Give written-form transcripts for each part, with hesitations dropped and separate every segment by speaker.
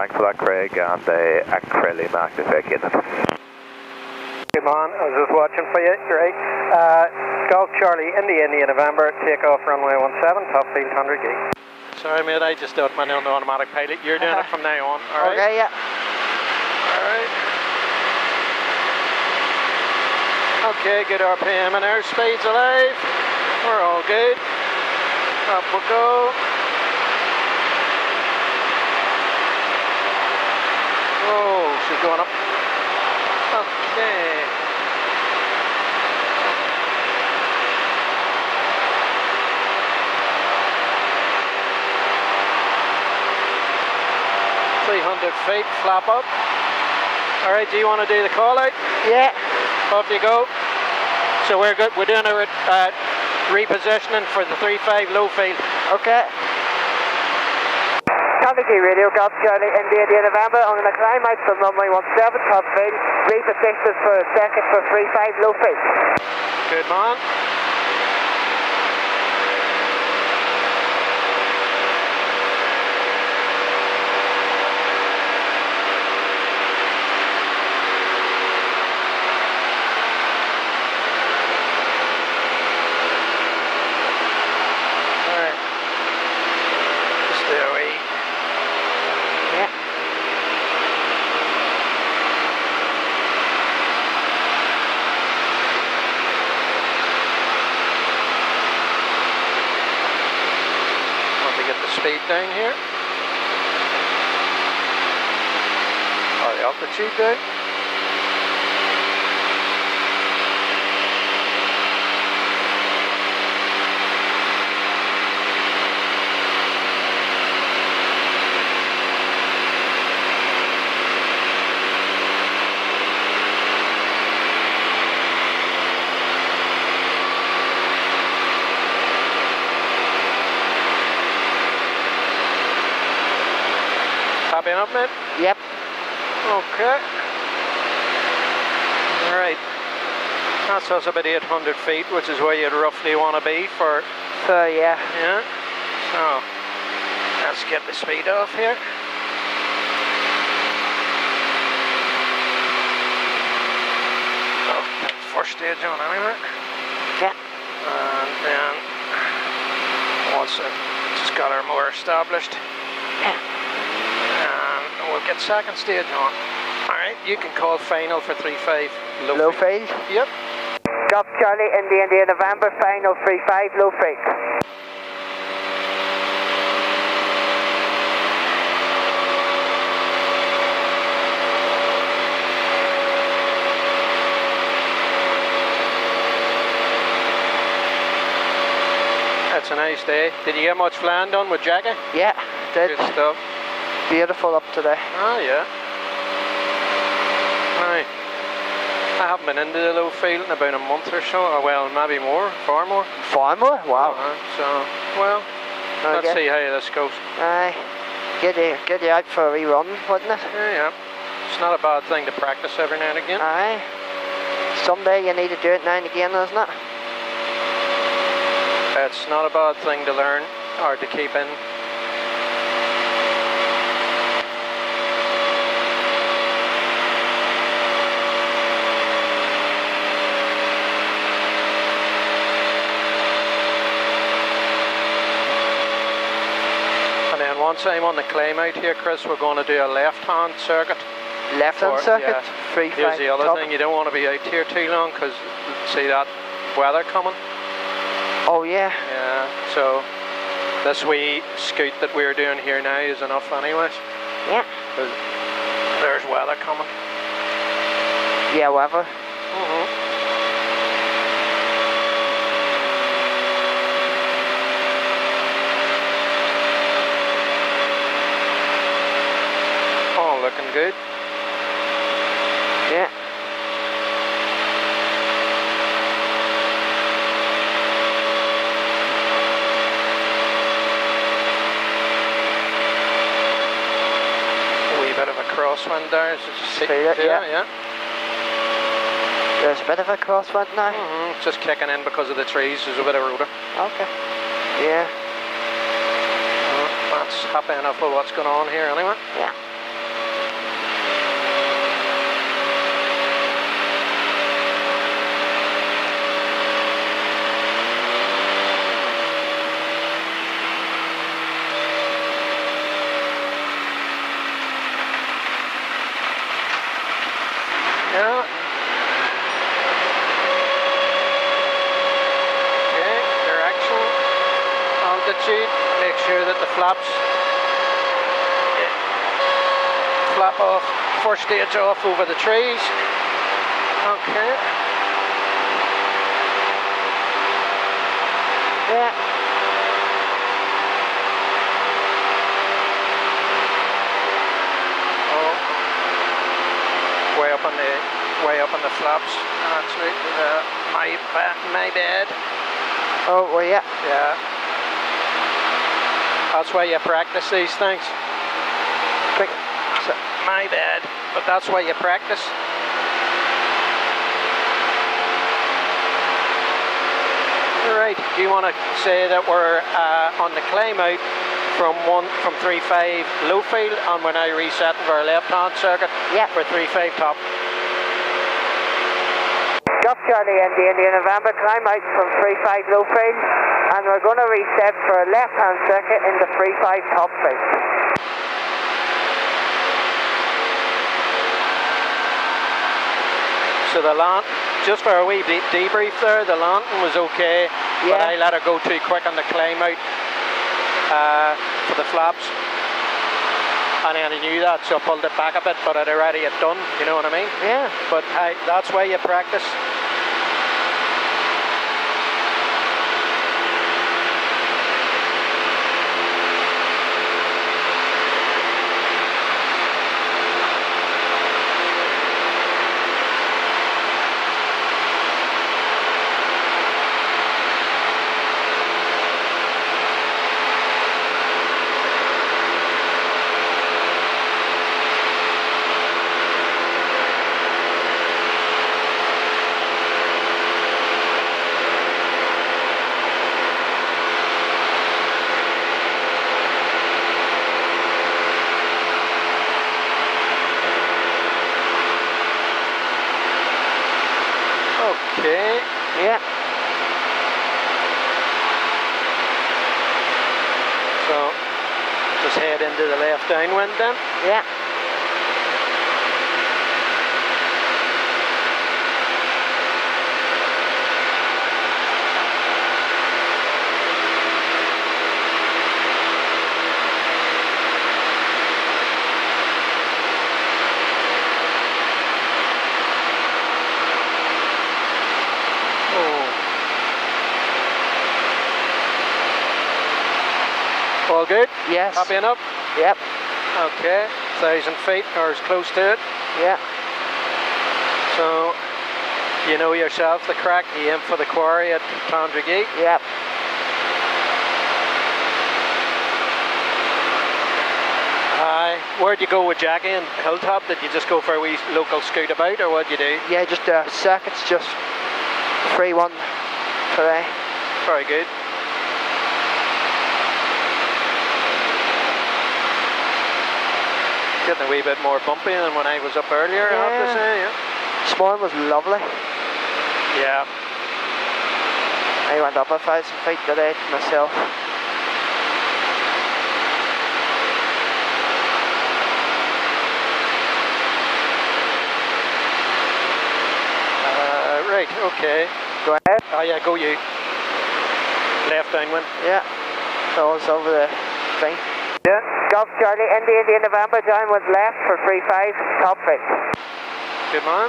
Speaker 1: thanks for that, Craig, and Acryli Mac is vacated.
Speaker 2: Good man, I was just watching for you, right? Golf Charlie, India, November, take off runway 17, top field 100 gig.
Speaker 3: Sorry mate, I just don't mind on the automatic pilot. You're doing it from now on, alright?
Speaker 2: Okay, yeah.
Speaker 3: Alright. Okay, good RPM and airspeed's alive. We're all good. Up we go. Oh, she's going up. Okay. .300 feet, flap up. Alright, do you want to do the call out?
Speaker 2: Yeah.
Speaker 3: Off you go. So we're good. We're doing a repositioning for the 35 low field.
Speaker 2: Okay. Traffic radio, Golf Charlie, India, November. I'm going to climb out from runway 17, top field. Reposition for a second for 35 low field.
Speaker 3: Good man. Speed down here, or the altitude down. Happy enough, mate?
Speaker 2: Yep.
Speaker 3: Okay. Alright. That's us about 800 feet, which is where you'd roughly want to be for...
Speaker 2: yeah.
Speaker 3: Yeah. So, let's get the speed off here. Oh, first stage on anyway.
Speaker 2: Yeah.
Speaker 3: And then, once I've just got her more established, we'll get second stage on. Alright, you can call final for 35 low field. Yep.
Speaker 2: Golf Charlie, India, November, final 35 low field.
Speaker 3: It's a nice day. Did you get much flying done with Jackie?
Speaker 2: Yeah, did.
Speaker 3: Good stuff.
Speaker 2: Beautiful up today.
Speaker 3: Oh yeah. Aye. I haven't been into the low field in about a month or so, or well, maybe more, far more.
Speaker 2: Far more? Wow.
Speaker 3: So, well,
Speaker 2: okay.
Speaker 3: Let's see how this goes.
Speaker 2: Aye. Get you out for a wee run, wouldn't it?
Speaker 3: Yeah. It's not a bad thing to practice every now and again.
Speaker 2: Aye. Someday you need to do it now and again, isn't it?
Speaker 3: It's not a bad thing to learn or to keep in. Once I'm on the climb out here, Chris, we're going to do a left-hand circuit.
Speaker 2: Left-hand circuit?
Speaker 3: Yeah.
Speaker 2: Free
Speaker 3: Here's the other thing, you don't want to be out here too long because see that weather coming?
Speaker 2: Oh yeah.
Speaker 3: Yeah, so this wee scoot that we're doing here now is enough anyways.
Speaker 2: Yeah.
Speaker 3: There's weather coming.
Speaker 2: Yeah, weather.
Speaker 3: Looking good.
Speaker 2: Yeah. A wee bit of a crosswind there. Feel it, yeah.
Speaker 3: Yeah.
Speaker 2: There's a bit of a crosswind now.
Speaker 3: Just kicking in because of the trees. There's a bit of rudder.
Speaker 2: Okay. Yeah.
Speaker 3: That's happy enough with what's going on here anyway.
Speaker 2: Yeah.
Speaker 3: attitude. Make sure that the flaps flap off, first stage off over the trees. Okay.
Speaker 4: Yeah.
Speaker 3: Oh. Way up on the flaps. That's right. My bad.
Speaker 4: Oh, well, yeah.
Speaker 3: Yeah. That's why you practice these things.
Speaker 4: Quick.
Speaker 3: So, my bad. But that's why you practice. Right. Do you want to say that we're on the climb out from 3.5 low field, and we're now resetting for our left-hand circuit for 3.5 top?
Speaker 4: Golf Charlie and the Indian November, climb out from 3.5 low field, and we're going to reset for a left-hand circuit in the 3.5 top field.
Speaker 3: So the land, just for a wee debrief there, the landing was okay, but I let her go too quick on the climb out for the flaps. And then I knew that, so I pulled it back a bit, but I'd already had done, you know what I mean?
Speaker 4: Yeah.
Speaker 3: But hey, that's why you practice. Okay.
Speaker 4: Yeah.
Speaker 3: So, just head into the left downwind then.
Speaker 4: Yeah.
Speaker 3: All good?
Speaker 4: Yes.
Speaker 3: Happy enough?
Speaker 4: Yep.
Speaker 3: Okay, 1,000 feet or as close to it.
Speaker 4: Yeah.
Speaker 3: So, you know yourself the crack, you aim for the quarry at Clondrigee.
Speaker 4: Yep.
Speaker 3: Where'd you go with Jackie and Hilltop? Did you just go for a wee local scoot about, or what'd you do?
Speaker 4: Yeah, just circuits, just 3-1 today.
Speaker 3: Very good. Getting a wee bit more bumpy than when I was up earlier, I have to say, yeah.
Speaker 4: This morning was lovely.
Speaker 3: Yeah.
Speaker 4: I went up 1,000 feet today myself.
Speaker 3: Right, okay.
Speaker 4: Go ahead.
Speaker 3: Oh yeah, go you. Left downwind.
Speaker 4: Yeah. So it's over the thing. Yeah. Golf Charlie, Indian November, downwind left for 3.5, top fit.
Speaker 3: Good man.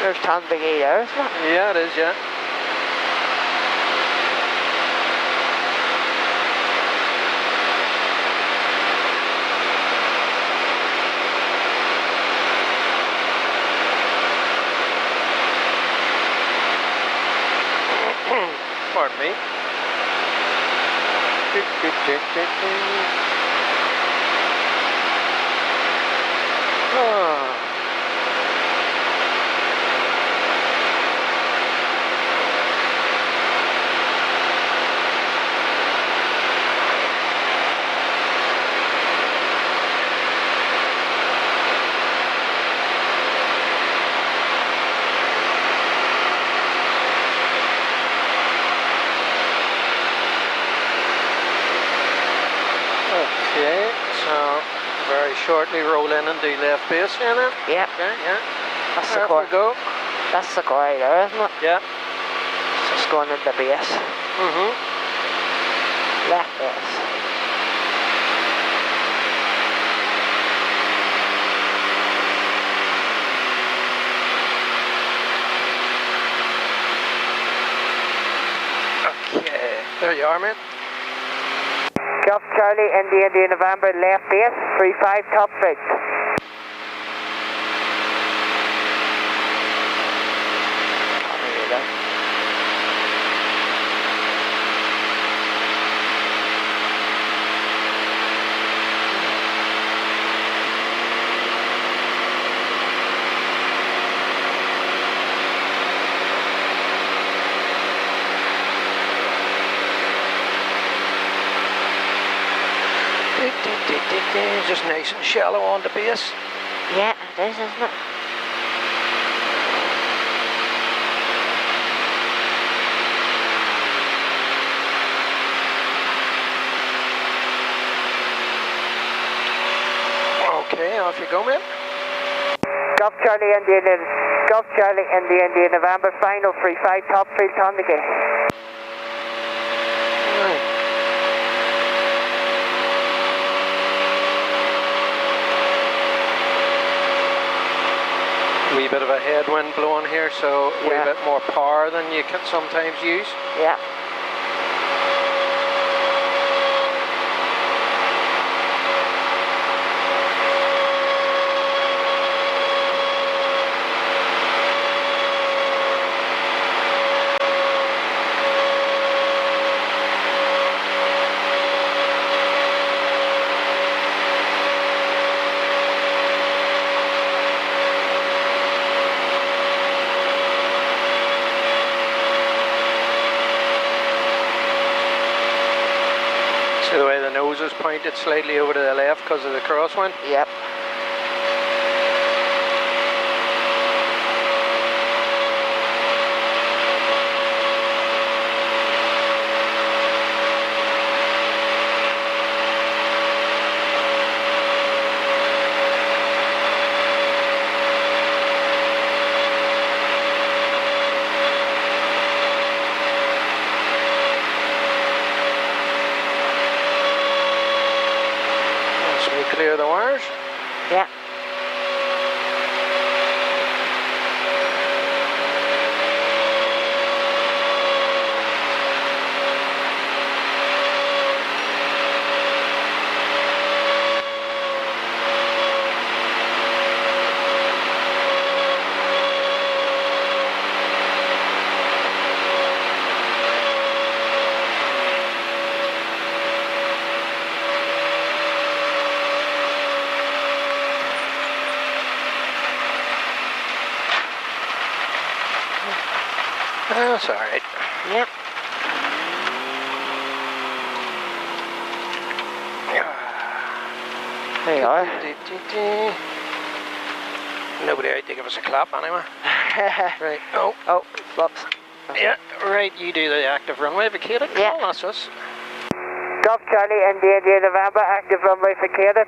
Speaker 4: There's Tanbiggie there, isn't it?
Speaker 3: Yeah, it is, yeah. Pardon me. Oh. Okay, so very shortly roll in and do left base here then.
Speaker 4: Yep.
Speaker 3: Okay, yeah.
Speaker 4: That's
Speaker 3: there
Speaker 4: the core.
Speaker 3: we go.
Speaker 4: That's the core there, isn't it?
Speaker 3: Yeah.
Speaker 4: Just going in the base. Left base.
Speaker 3: Okay, there you are, mate.
Speaker 4: Golf Charlie, India November, left base, 35 top speed.
Speaker 3: Just nice and shallow on the base.
Speaker 4: Yeah, it is, isn't it?
Speaker 3: Okay, off you go, mate.
Speaker 4: Golf Charlie, India November, final 35 top field on the gate.
Speaker 3: Wee bit of a headwind blowing here, so a wee bit more power than you can sometimes use.
Speaker 4: Yeah.
Speaker 3: See the way the nose is pointed slightly over to the left because of the crosswind?
Speaker 4: Yep.
Speaker 3: Clear the wires?
Speaker 4: Yeah.
Speaker 3: That's alright.
Speaker 4: Yep. There you are.
Speaker 3: Nobody out to give us a clap anyway. Right. Oh.
Speaker 4: Oh, whoops.
Speaker 3: Yeah, right. You do the active runway vacated.
Speaker 4: Yeah.
Speaker 3: That's us.
Speaker 4: Golf Charlie, India November, active runway vacated.